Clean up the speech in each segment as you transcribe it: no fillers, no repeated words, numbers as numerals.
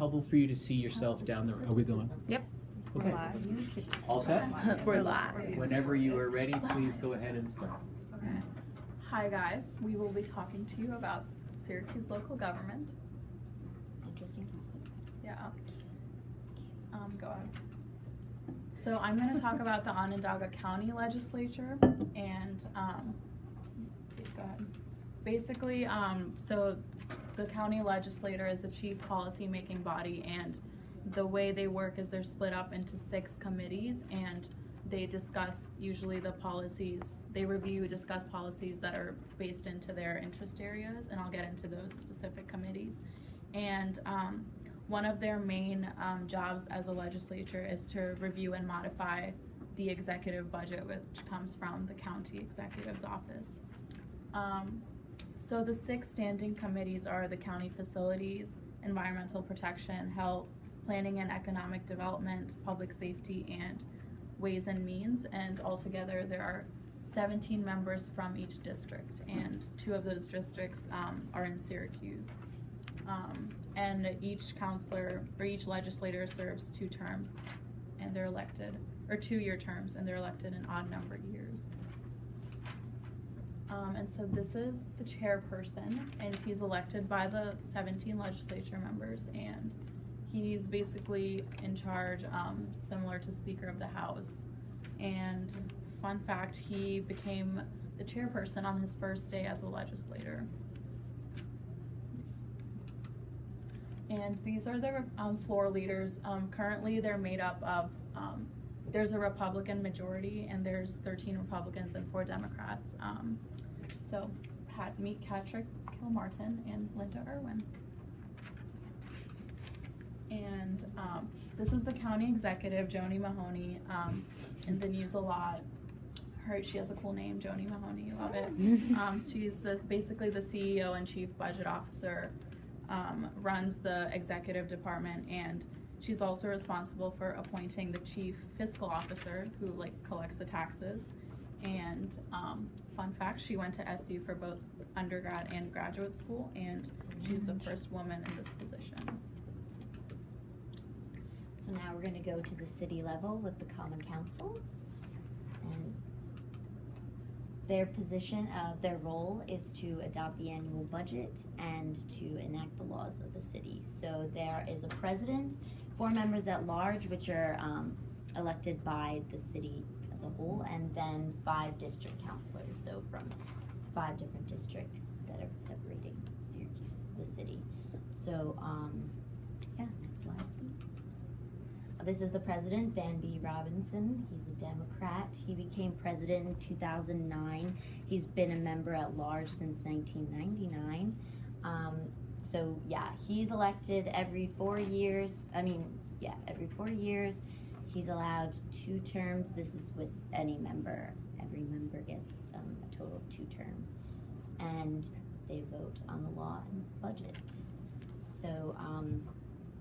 helpful for you to see yourself down the road. Are we going? Yep. Okay. All set? We're live. Whenever you are ready, please go ahead and start. Okay. Hi guys, we will be talking to you about Syracuse local government. Interesting topic. Yeah. Go ahead. So I'm going to talk about the Onondaga County Legislature and go ahead. Basically, so the county legislator is the chief policy-making body, and the way they work is they're split up into 6 committees, and they discuss usually the policies. They review, discuss policies that are based into their interest areas, and I'll get into those specific committees. And one of their main jobs as a legislature is to review and modify the executive budget, which comes from the county executive's office. So the 6 standing committees are the county facilities, environmental protection, health, planning and economic development, public safety, and ways and means. And altogether there are 17 members from each district, and 2 of those districts are in Syracuse. And each counselor or each legislator serves 2 terms, and they're elected, or 2-year terms, and they're elected in odd numbered years. And so this is the chairperson, and he's elected by the 17 legislature members, and he's basically in charge, similar to Speaker of the House. And fun fact, he became the chairperson on his first day as a legislator. And these are the floor leaders. Currently they're made up of, there's a Republican majority, and there's 13 Republicans and 4 Democrats. So meet Patrick Kilmartin and Linda Irwin. And this is the county executive, Joni Mahoney, in the news a lot. She has a cool name, Joni Mahoney, you love it. She's basically the CEO and chief budget officer, runs the executive department, and she's also responsible for appointing the chief fiscal officer, who collects the taxes. And fun fact, she went to SU for both undergrad and graduate school, and she's the first woman in this position. So now we're going to go to the city level with the Common Council, and their position, their role is to adopt the annual budget and to enact the laws of the city. So there is a president, 4 members at large, which are elected by the city as a whole, and then 5 district councilors, so from 5 different districts that are separating Syracuse, the city. So yeah, next slide please. This is the president, Van B. Robinson. He's a Democrat. He became president in 2009. He's been a member at large since 1999. So yeah, he's elected every 4 years. Every 4 years. He's allowed 2 terms. This is with any member. Every member gets a total of 2 terms. And they vote on the law and budget. So,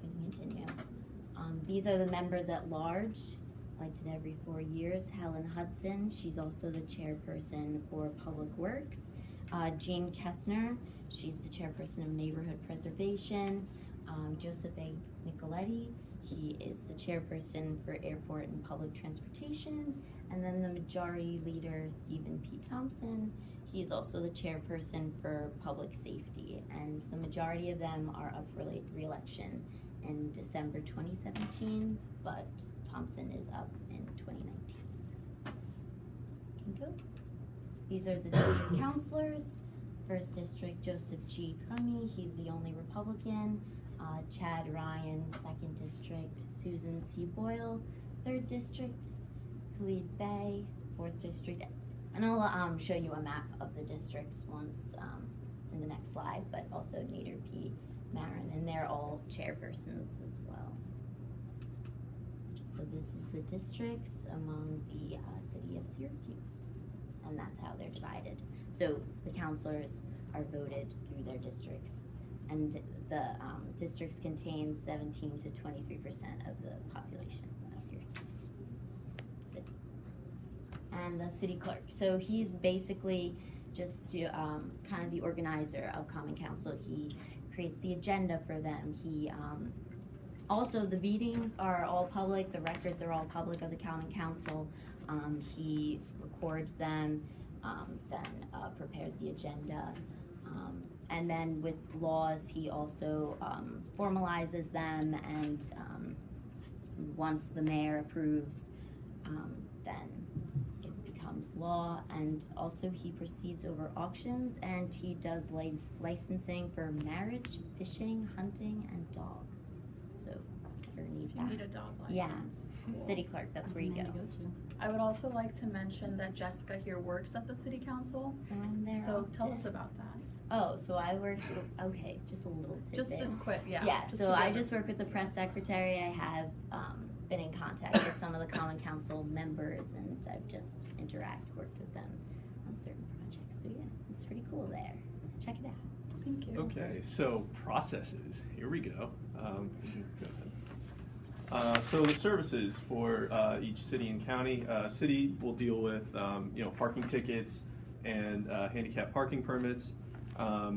we can continue. These are the members at large, elected every 4 years. Helen Hudson, she's also the chairperson for Public Works. Jean Kessner, she's the chairperson of Neighborhood Preservation. Joseph A. Nicoletti, he is the chairperson for Airport and Public Transportation. And then the majority leader, Stephen P. Thompson, he is also the chairperson for Public Safety. And the majority of them are up for re-election in December 2017, but Thompson is up in 2019. Go. These are the district councilors. First district, Joseph G. Crummy, he's the only Republican. Chad Ryan, 2nd district. Susan C. Boyle, 3rd district. Khalid Bey, 4th district. And I'll show you a map of the districts once in the next slide, but also Nader P. Marin, and they're all chairpersons as well. So this is the districts among the city of Syracuse, and that's how they're divided. So the councilors are voted through their districts, and the districts contain 17 to 23% of the population of Syracuse city. And the city clerk, so he's basically just kind of the organizer of Common Council. He creates the agenda for them. He Also, the meetings are all public, the records are all public of the common council. He records them, then prepares the agenda. And then with laws, he also formalizes them, and once the mayor approves, then it becomes law. And also he proceeds over auctions, and he does licensing for marriage, fishing, hunting, and dogs. So if you ever need If you that. need a dog license. Yeah. Cool. City clerk, that's where you go. I would also like to mention that Jessica here works at the city council. So I'm there. So tell often. us about that. Oh, so I work, okay, just a little tidbit. Just a quick, yeah. Yeah, just so to I give just work with the press secretary. I have been in contact with some of the common council members, and I've just worked with them on certain projects. So yeah, it's pretty cool there. Check it out. Thank you. Okay, so processes. Here we go. Go ahead. So the services for each city and county. City will deal with parking tickets and handicap parking permits.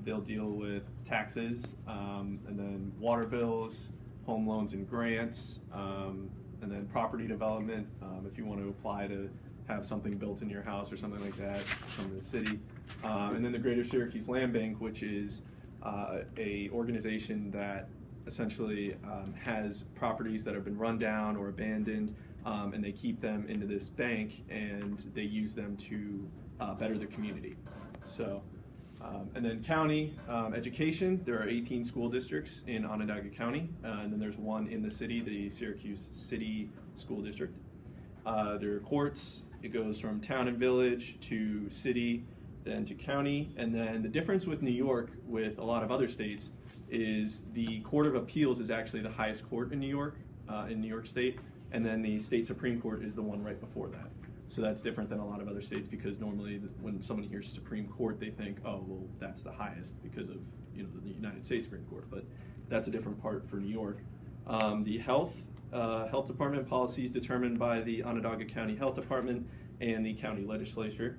They'll deal with taxes, and then water bills, home loans and grants, and then property development, if you want to apply to have something built in your house or something like that from the city. And then the Greater Syracuse Land Bank, which is a organization that essentially has properties that have been run down or abandoned, and they keep them into this bank, and they use them to better the community. So. And then county education, there are 18 school districts in Onondaga County, and then there's one in the city, the Syracuse City School District. There are courts, it goes from town and village to city, then to county, and then the difference with New York with a lot of other states is the Court of Appeals is actually the highest court in New York State, and then the state Supreme Court is the one right before that. So that's different than a lot of other states, because normally when someone hears Supreme Court, they think, oh, well, that's the highest because of the United States Supreme Court. But that's a different part for New York. The health department policies determined by the Onondaga County Health Department and the county legislature.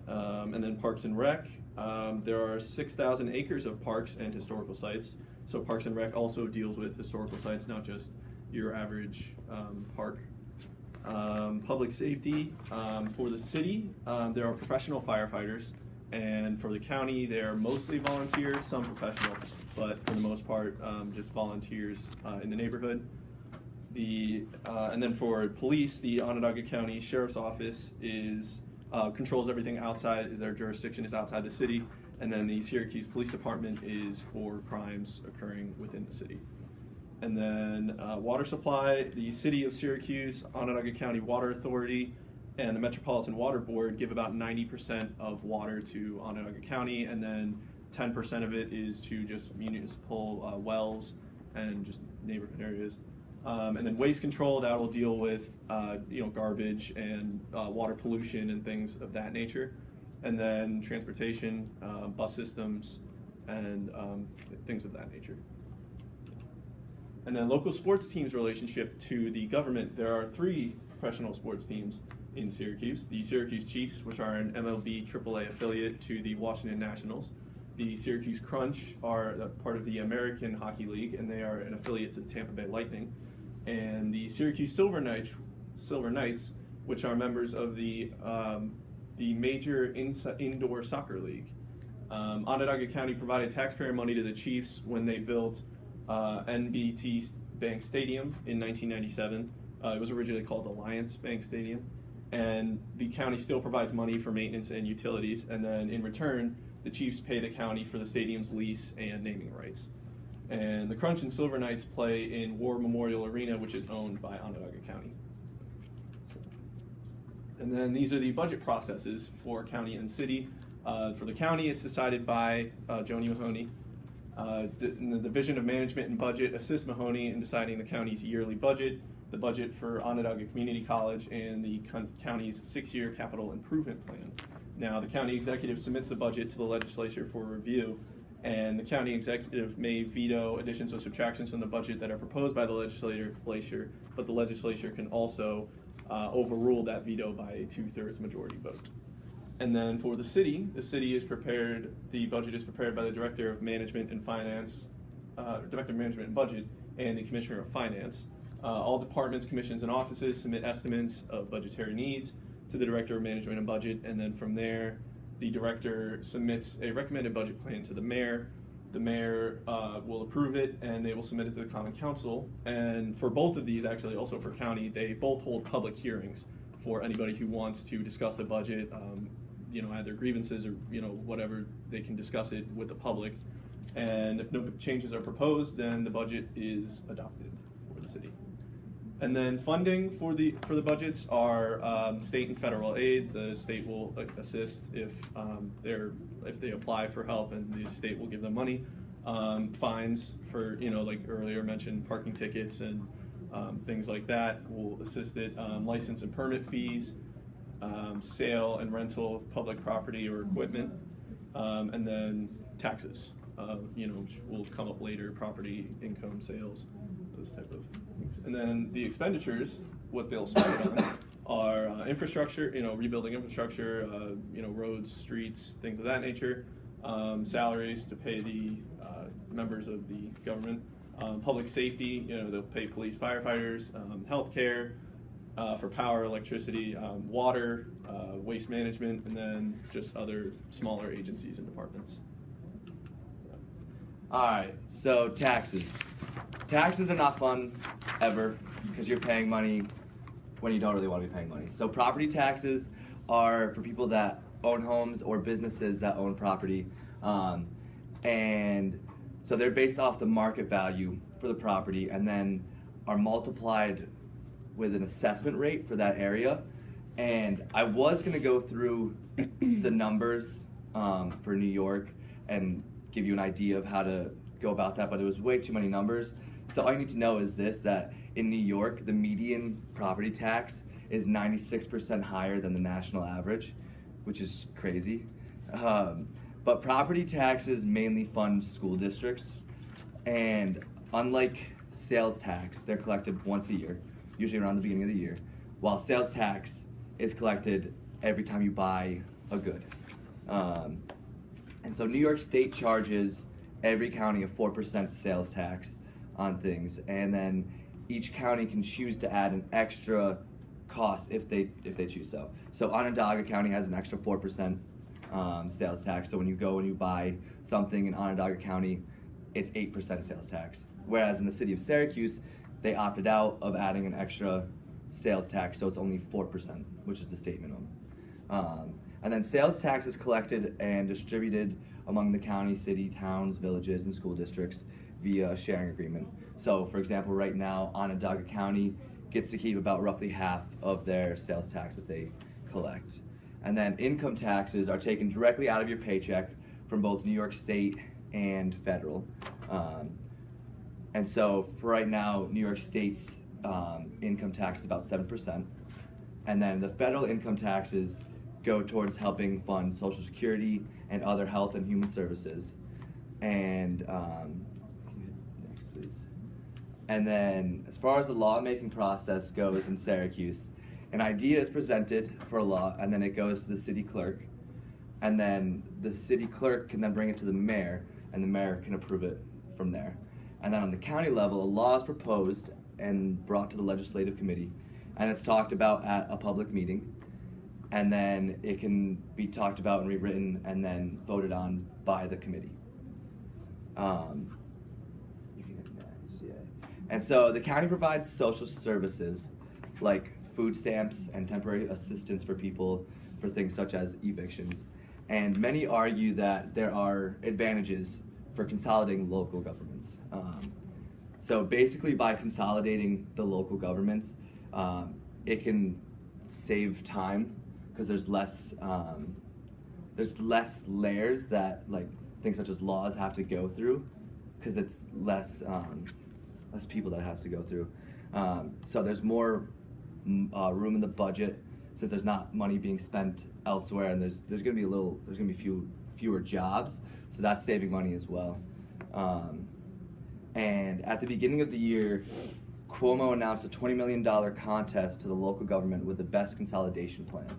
And then Parks and Rec. There are 6,000 acres of parks and historical sites. So Parks and Rec also deals with historical sites, not just your average park. Public safety, for the city, there are professional firefighters, and for the county, they're mostly volunteers, some professional, but for the most part, just volunteers in the neighborhood. And then for police, the Onondaga County Sheriff's Office controls everything outside, their jurisdiction is outside the city, and then the Syracuse Police Department is for crimes occurring within the city. And then water supply, the City of Syracuse, Onondaga County Water Authority, and the Metropolitan Water Board give about 90% of water to Onondaga County, and then 10% of it is to just municipal wells and just neighborhood areas. And then waste control, that will deal with garbage and water pollution and things of that nature. And then transportation, bus systems, and things of that nature. And then local sports teams' relationship to the government. There are 3 professional sports teams in Syracuse. The Syracuse Chiefs, which are an MLB AAA affiliate to the Washington Nationals. The Syracuse Crunch are part of the American Hockey League, and they are an affiliate to the Tampa Bay Lightning. And the Syracuse Silver Knights, which are members of the major indoor soccer league. Onondaga County provided taxpayer money to the Chiefs when they built NBT Bank Stadium in 1997. It was originally called Alliance Bank Stadium, and the county still provides money for maintenance and utilities, and then in return the Chiefs pay the county for the stadium's lease and naming rights. And the Crunch and Silver Knights play in War Memorial Arena, which is owned by Onondaga County. And then these are the budget processes for county and city. For the county, it's decided by Joni Mahoney. The Division of Management and Budget assists Mahoney in deciding the county's yearly budget, the budget for Onondaga Community College, and the county's 6-year capital improvement plan. Now, the county executive submits the budget to the legislature for review, and the county executive may veto additions or subtractions from the budget that are proposed by the legislature, but the legislature can also overrule that veto by a 2/3 majority vote. And then for the city is prepared, the budget is prepared by the Director of Management and Finance, Director of Management and Budget, and the Commissioner of Finance. All departments, commissions, and offices submit estimates of budgetary needs to the Director of Management and Budget, and then from there, the Director submits a recommended budget plan to the Mayor. The Mayor will approve it, and they will submit it to the Common Council. And for both of these, actually, also for county, they both hold public hearings for anybody who wants to discuss the budget, either grievances or, whatever, they can discuss it with the public. And if no changes are proposed, then the budget is adopted for the city. And then funding for the budgets are state and federal aid. The state will assist if they apply for help, and the state will give them money. Fines for like earlier mentioned, parking tickets and things like that will assist it. License and permit fees, sale and rental of public property or equipment, and then taxes. Which will come up later, property, income, sales, those type of things. And then the expenditures, what they'll spend it on are infrastructure, rebuilding infrastructure, roads, streets, things of that nature, salaries to pay the members of the government, public safety, they'll pay police, firefighters, healthcare, for power, electricity, water, waste management, and then just other smaller agencies and departments. Alright, so taxes. Taxes are not fun, ever, because you're paying money when you don't really want to be paying money. So property taxes are for people that own homes or businesses that own property. And so they're based off the market value for the property and then are multiplied with an assessment rate for that area. And I was going to go through the numbers for New York and give you an idea of how to go about that, but it was way too many numbers. So all you need to know is this, that in New York, the median property tax is 96% higher than the national average, which is crazy. But property taxes mainly fund school districts, and unlike sales tax, they're collected once a year, usually around the beginning of the year, while sales tax is collected every time you buy a good. And so New York State charges every county a 4% sales tax on things, and then each county can choose to add an extra cost if they choose so. So Onondaga County has an extra 4% sales tax. So when you go and you buy something in Onondaga County, it's 8% sales tax. Whereas in the city of Syracuse, they opted out of adding an extra sales tax, so it's only 4%, which is the state minimum. And then sales tax is collected and distributed among the county, city, towns, villages, and school districts via a sharing agreement. So for example, right now, Onondaga County gets to keep about roughly half of their sales tax that they collect. And then income taxes are taken directly out of your paycheck from both New York State and federal. And so for right now, New York State's income tax is about 7%. And then the federal income taxes go towards helping fund Social Security and other health and human services. And next, please. And then as far as the lawmaking process goes in Syracuse, an idea is presented for a law, and then it goes to the city clerk, and then the city clerk can then bring it to the mayor, and the mayor can approve it from there. And then on the county level, a law is proposed and brought to the legislative committee, and it's talked about at a public meeting, and then it can be talked about and rewritten and then voted on by the committee. You can hit next, yeah. And so the county provides social services like food stamps and temporary assistance for people for things such as evictions. And many argue that there are advantages for consolidating local governments. So basically by consolidating the local governments, it can save time because there's less layers that like things such as laws have to go through, because it's less people that it has to go through. So there's more room in the budget since there's not money being spent elsewhere, and there's going to be fewer jobs, so that's saving money as well. And at the beginning of the year, Cuomo announced a $20 million contest to the local government with the best consolidation plan.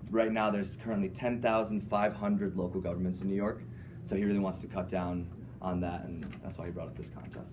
Right now there's currently 10,500 local governments in New York, so he really wants to cut down on that, and that's why he brought up this contest.